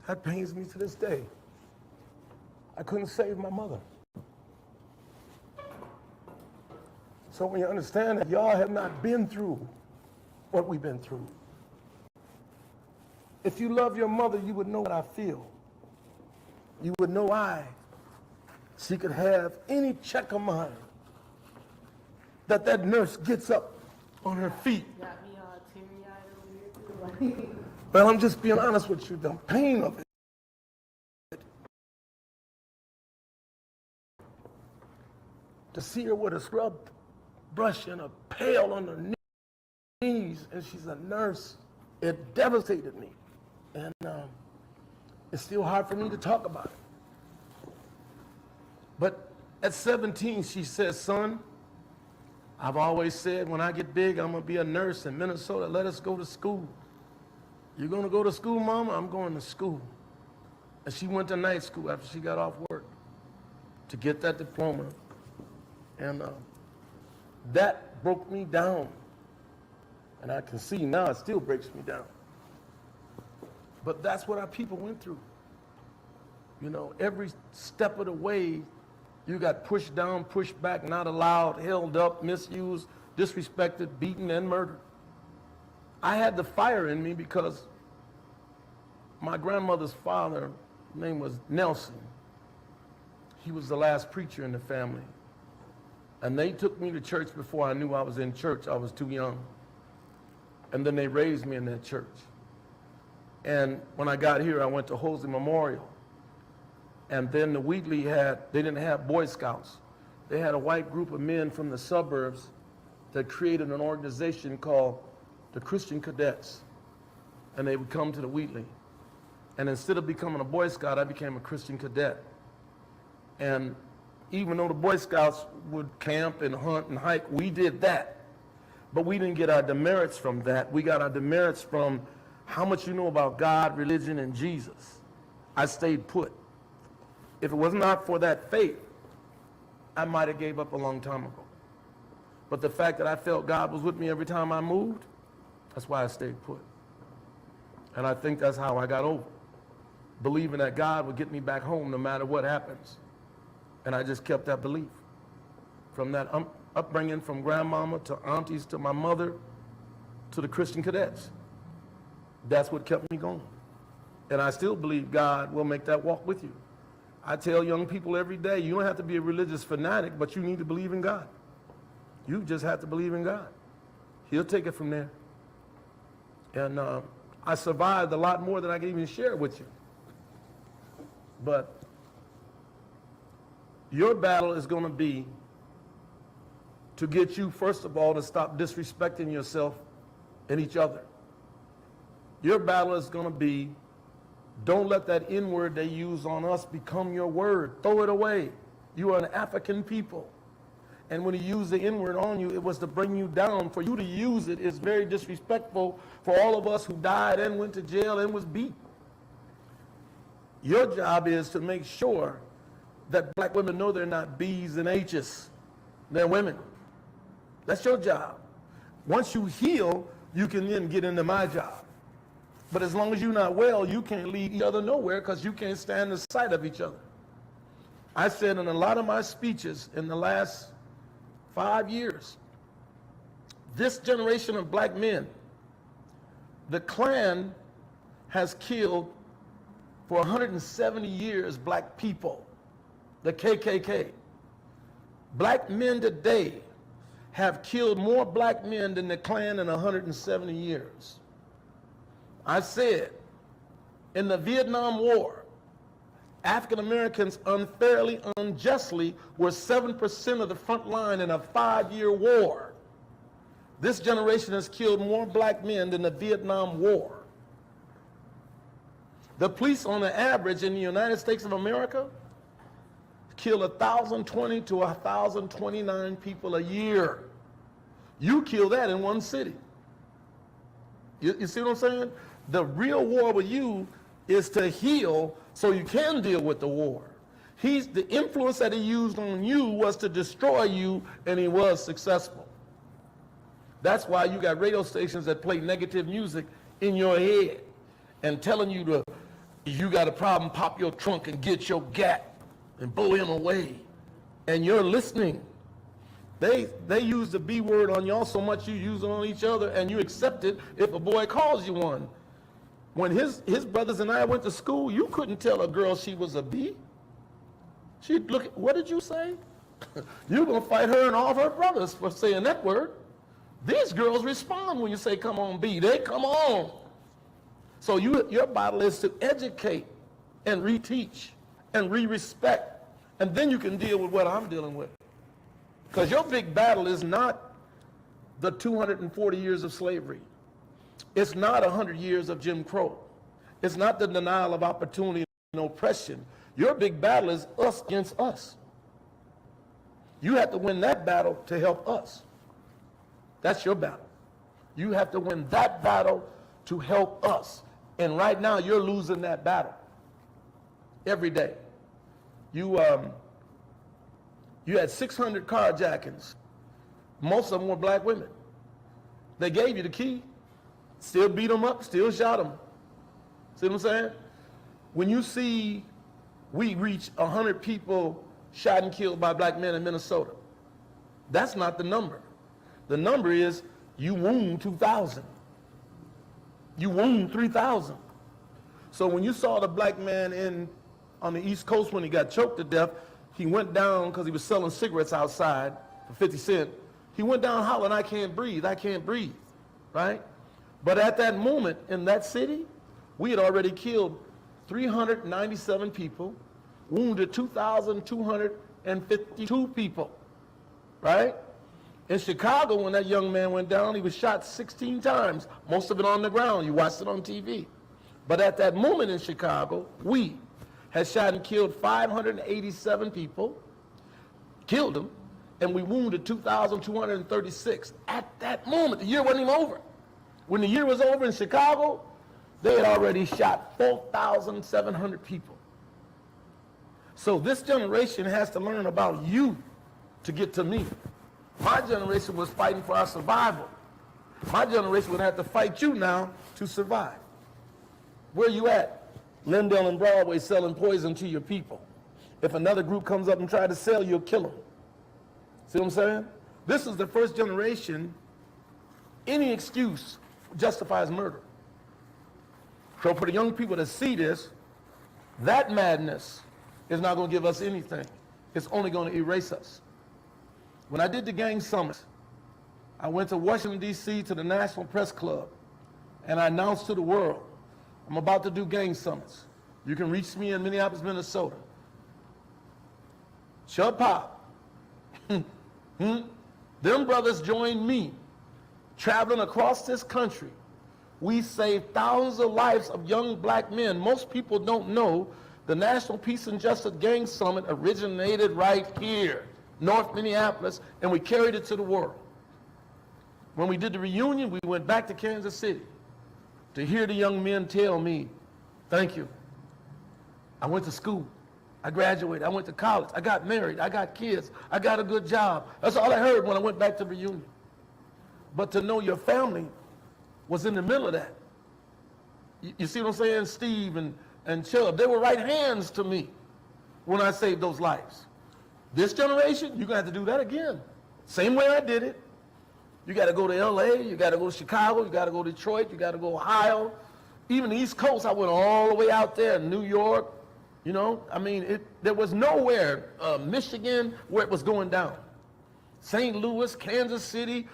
That pains me to this day. I couldn't save my mother. So when you understand that y'all have not been through what we've been through, if you love your mother, you would know what I feel. You would know she could have any check of mine, that nurse gets up on her feet. Got me all teary-eyed over here too. Well, I'm just being honest with you, the pain of it. To see her with a scrub brush and a pail on her knees, and she's a nurse, it devastated me. And it's still hard for me to talk about it. But at 17, she says, son, I've always said when I get big, I'm going to be a nurse in Minnesota. Let us go to school. You're going to go to school, Mama? I'm going to school. And she went to night school after she got off work to get that diploma. And that broke me down. And I can see now it still breaks me down. But that's what our people went through. You know, every step of the way, you got pushed down, pushed back, not allowed, held up, misused, disrespected, beaten, and murdered. I had the fire in me because my grandmother's father, his name was Nelson. He was the last preacher in the family. And they took me to church before I knew I was in church. I was too young. And then they raised me in that church. And when I got here, I went to Hosley Memorial. And then the Wheatley they didn't have Boy Scouts. They had a white group of men from the suburbs that created an organization called the Christian Cadets. And they would come to the Wheatley. And instead of becoming a Boy Scout, I became a Christian Cadet. And even though the Boy Scouts would camp and hunt and hike, we did that. But we didn't get our demerits from that. We got our demerits from how much you know about God, religion, and Jesus. I stayed put. If it was not for that faith, I might have gave up a long time ago. But the fact that I felt God was with me every time I moved, that's why I stayed put. And I think that's how I got over. Believing that God would get me back home no matter what happens. And I just kept that belief. From that upbringing, from grandmama to aunties to my mother to the Christian Cadets. That's what kept me going. And I still believe God will make that walk with you. I tell young people every day, you don't have to be a religious fanatic, but you need to believe in God. You just have to believe in God. He'll take it from there. And I survived a lot more than I can even share with you. But your battle is going to be to get you, first of all, to stop disrespecting yourself and each other. Your battle is going to be, don't let that N-word they use on us become your word. Throw it away. You are an African people. And when he used the N-word on you, it was to bring you down. For you to use it is very disrespectful for all of us who died and went to jail and was beat. Your job is to make sure that black women know they're not B's and H's. They're women. That's your job. Once you heal, you can then get into my job. But as long as you're not well, you can't lead each other nowhere because you can't stand the sight of each other. I said in a lot of my speeches in the last 5 years, this generation of black men, the Klan has killed for 170 years black people, the KKK. Black men today have killed more black men than the Klan in 170 years. I said, in the Vietnam War, African Americans unfairly, unjustly were 7% of the front line in a 5-year war. This generation has killed more black men than the Vietnam War. The police on the average in the United States of America kill 1,020 to 1,029 people a year. You kill that in one city. You see what I'm saying? The real war with you is to heal so you can deal with the war. The influence that he used on you was to destroy you, and he was successful. That's why you got radio stations that play negative music in your head and telling you to You got a problem, pop your trunk and get your gat and blow him away. And you're listening. They use the B word on y'all so much you use it on each other, and you accept it if a boy calls you one. When his brothers and I went to school, you couldn't tell a girl she was a B. She'd look at, what did you say? You're going to fight her and all of her brothers for saying that word. These girls respond when you say, come on, B. They come on. So your battle is to educate and reteach and re-respect. And then you can deal with what I'm dealing with. Because your big battle is not the 240 years of slavery. It's not 100 years of Jim Crow. It's not the denial of opportunity and oppression. Your big battle is us against us. You have to win that battle to help us. That's your battle. You have to win that battle to help us. And right now, you're losing that battle every day. You had 600 carjackings. Most of them were black women. They gave you the key. Still beat them up, still shot them. See what I'm saying? When you see we reach 100 people shot and killed by black men in Minnesota, that's not the number. The number is you wound 2,000. You wound 3,000. So when you saw the black man on the East Coast when he got choked to death, he went down because he was selling cigarettes outside for 50 cents. He went down hollering, I can't breathe, right? But at that moment in that city, we had already killed 397 people, wounded 2,252 people, right? In Chicago, when that young man went down, he was shot 16 times, most of it on the ground. You watched it on TV. But at that moment in Chicago, we had shot and killed 587 people, killed them, and we wounded 2,236 at that moment. The year wasn't even over. When the year was over in Chicago, they had already shot 4,700 people. So this generation has to learn about you to get to me. My generation was fighting for our survival. My generation would have to fight you now to survive. Where you at? Lindell and Broadway selling poison to your people. If another group comes up and try to sell, you'll kill them. See what I'm saying? This is the first generation. Any excuse justifies murder. So for the young people to see this, that madness is not going to give us anything. It's only going to erase us. When I did the gang summit, I went to Washington, D.C. to the National Press Club, and I announced to the world, I'm about to do gang summits. You can reach me in Minneapolis, Minnesota. Shut pop. Them brothers joined me, traveling across this country. We saved thousands of lives of young black men. Most people don't know the National Peace and Justice Gang Summit originated right here, North Minneapolis, and we carried it to the world. When we did the reunion, we went back to Kansas City to hear the young men tell me, thank you. I went to school. I graduated. I went to college. I got married. I got kids. I got a good job. That's all I heard when I went back to the reunion. But to know your family was in the middle of that. You see what I'm saying? Steve and Chubb, they were right hands to me when I saved those lives. This generation, you're going to have to do that again. Same way I did it. You got to go to L.A., you got to go to Chicago, you got to go to Detroit, you got to go to Ohio. Even the East Coast, I went all the way out there in New York. You know, I mean, there was nowhere, Michigan, where it was going down. St. Louis, Kansas City,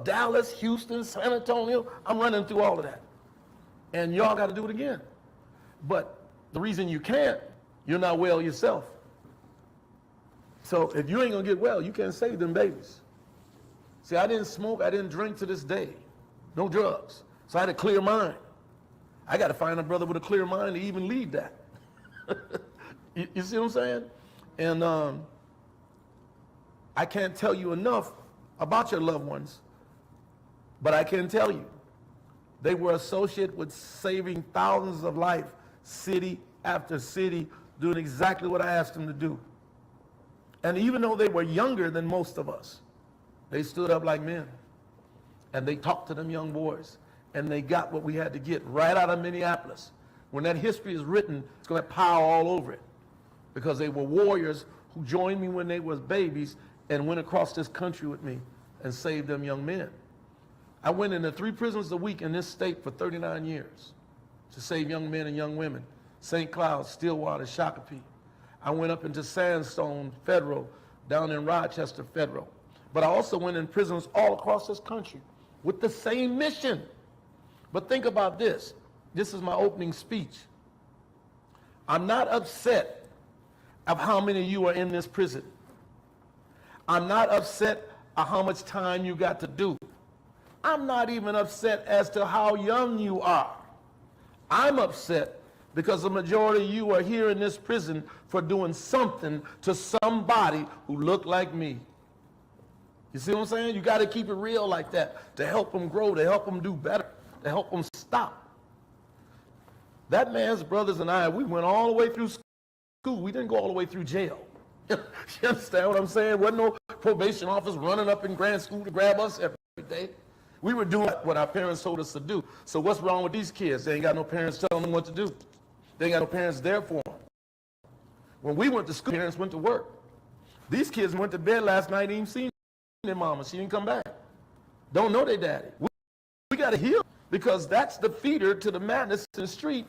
Dallas, Houston, San Antonio, I'm running through all of that. And y'all got to do it again. But the reason you can't, you're not well yourself. So if you ain't going to get well, you can't save them babies. See, I didn't smoke, I didn't drink to this day. No drugs. So I had a clear mind. I got to find a brother with a clear mind to even lead that. you see what I'm saying? And I can't tell you enough about your loved ones, but I can tell you, they were associated with saving thousands of lives, city after city, doing exactly what I asked them to do. And even though they were younger than most of us, they stood up like men, and they talked to them young boys, and they got what we had to get right out of Minneapolis. When that history is written, it's going to have power all over it. Because they were warriors who joined me when they were babies and went across this country with me and saved them young men. I went into 3 prisons a week in this state for 39 years to save young men and young women. St. Cloud, Stillwater, Shakopee. I went up into Sandstone Federal, down in Rochester Federal. But I also went in prisons all across this country with the same mission. But think about this. This is my opening speech. I'm not upset of how many of you are in this prison. I'm not upset of how much time you got to do. I'm not even upset as to how young you are. I'm upset because the majority of you are here in this prison for doing something to somebody who looked like me. You see what I'm saying? You got to keep it real like that to help them grow, to help them do better, to help them stop. That man's brothers and I, we went all the way through school. We didn't go all the way through jail. You understand what I'm saying? Wasn't no probation office running up in grad school to grab us every day. We were doing what our parents told us to do. So what's wrong with these kids? They ain't got no parents telling them what to do. They ain't got no parents there for them. When we went to school, parents went to work. These kids went to bed last night, ain't even seen their mama. She didn't come back. Don't know their daddy. We got to heal, because that's the feeder to the madness in the street.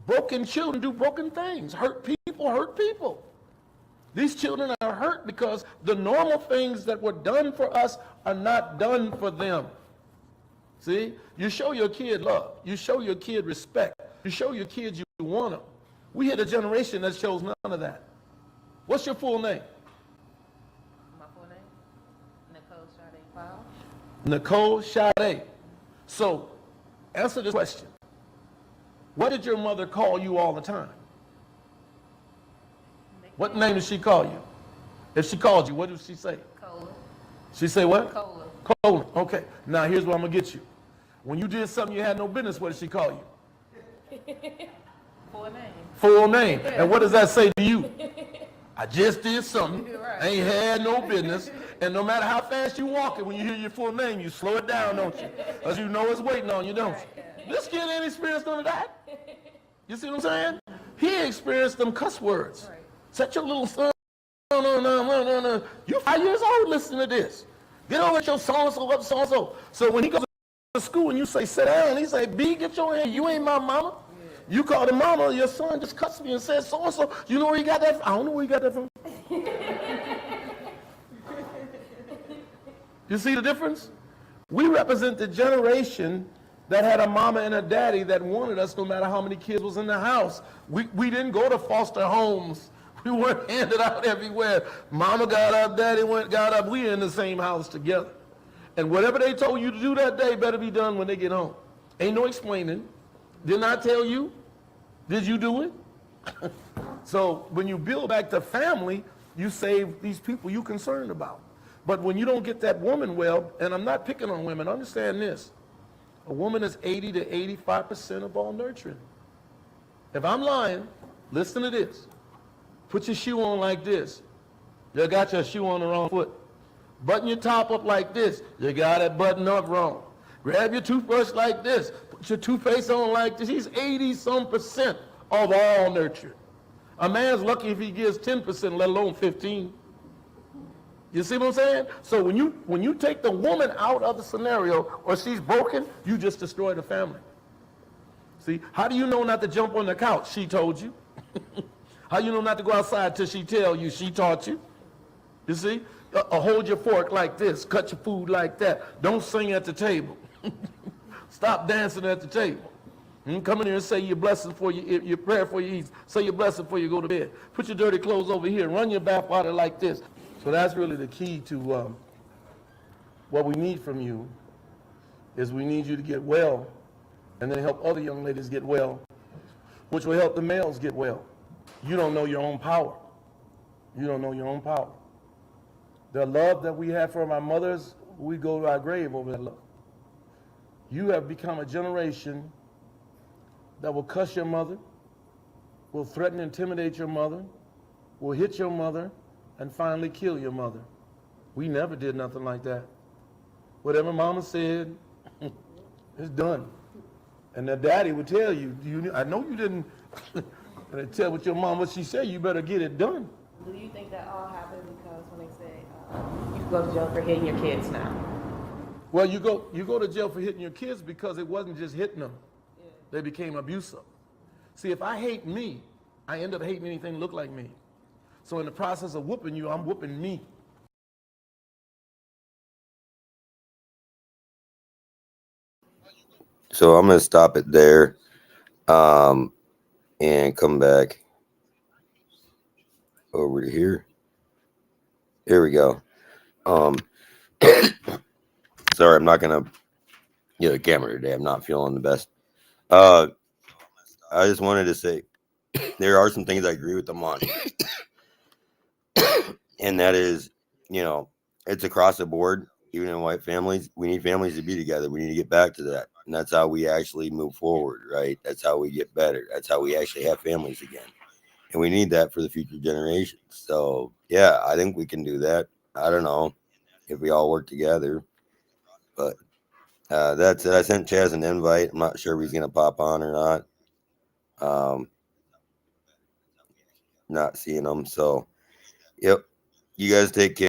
Broken children do broken things. Hurt people hurt people. These children are hurt because the normal things that were done for us are not done for them. See? You show your kid love. You show your kid respect. You show your kids you want them. We had a generation that shows none of that. What's your full name? My full name? Nicole Sade Powell. Nicole Sade. So, answer this question. What did your mother call you all the time? What name did she call you? If she called you, what did she say? Cola. She say what? Cola. Cola. Okay. Now here's what I'm gonna get you. When you did something you had no business, what did she call you? Full name. Full name. And what does that say to you? I just did something. Right. I ain't had no business. And no matter how fast you walking, when you hear your full name, you slow it down, don't you? Because you know it's waiting on you, don't you? This kid ain't experienced none of that. You see what I'm saying? He experienced them cuss words. Right. Set your little son. No. You 5 years old, listen to this. Get over at your so-and-so, up so-and-so. So when he goes to school and you say, sit down, he say, B, get your hand. You ain't my mama. Yeah. You call the mama, your son just cussed me and said so-and-so. You know where you got that from? I don't know where you got that from. You see the difference? We represent the generation that had a mama and a daddy that wanted us no matter how many kids was in the house. We didn't go to foster homes. We weren't handed out everywhere. Mama got up, daddy got up. We in the same house together. And whatever they told you to do that day better be done when they get home. Ain't no explaining. Didn't I tell you? Did you do it? So when you build back the family, you save these people you're concerned about. But when you don't get that woman well, and I'm not picking on women, understand this. A woman is 80 to 85% of all nurturing. If I'm lying, listen to this. Put your shoe on like this. You got your shoe on the wrong foot. Button your top up like this. You got it buttoned up wrong. Grab your toothbrush like this. Put your toothpaste on like this. He's 80-some% of all nurture. A man's lucky if he gives 10%, let alone 15. You see what I'm saying? So when you take the woman out of the scenario or she's broken, you just destroy the family. See, how do you know not to jump on the couch? She told you. How you know not to go outside till she tell you? She taught you. You see? Hold your fork like this. Cut your food like that. Don't sing at the table. Stop dancing at the table. Come in here and say your blessing for your prayer for you eat. Say your blessing before you go to bed. Put your dirty clothes over here. Run your bath water like this. So that's really the key to what we need from you is we need you to get well and then help other young ladies get well, which will help the males get well. You don't know your own power. You don't know your own power. The love that we have from our mothers, we go to our grave over that love. You have become a generation that will cuss your mother, will threaten and intimidate your mother, will hit your mother, and finally kill your mother. We never did nothing like that. Whatever mama said, it's done. And the daddy would tell you, I know you didn't tell what your mom, what she said, you better get it done. Do you think that all happened because when they say you can go to jail for hitting your kids now? Well, you go to jail for hitting your kids because it wasn't just hitting them. Yeah. They became abusive. See, if I hate me, I end up hating anything that look like me. So in the process of whooping you, I'm whooping me. So I'm going to stop it there and come back over to here. Here we go. Sorry, I'm not going to get a camera today. I'm not feeling the best. I just wanted to say there are some things I agree with them on. And that is, it's across the board, even in white families. We need families to be together. We need to get back to that. And that's how we actually move forward, right? That's how we get better. That's how we actually have families again. And we need that for the future generations. So, yeah, I think we can do that. I don't know if we all work together. But that's it. I sent Chaz an invite. I'm not sure if he's going to pop on or not. Not seeing him. So, yep. You guys take care.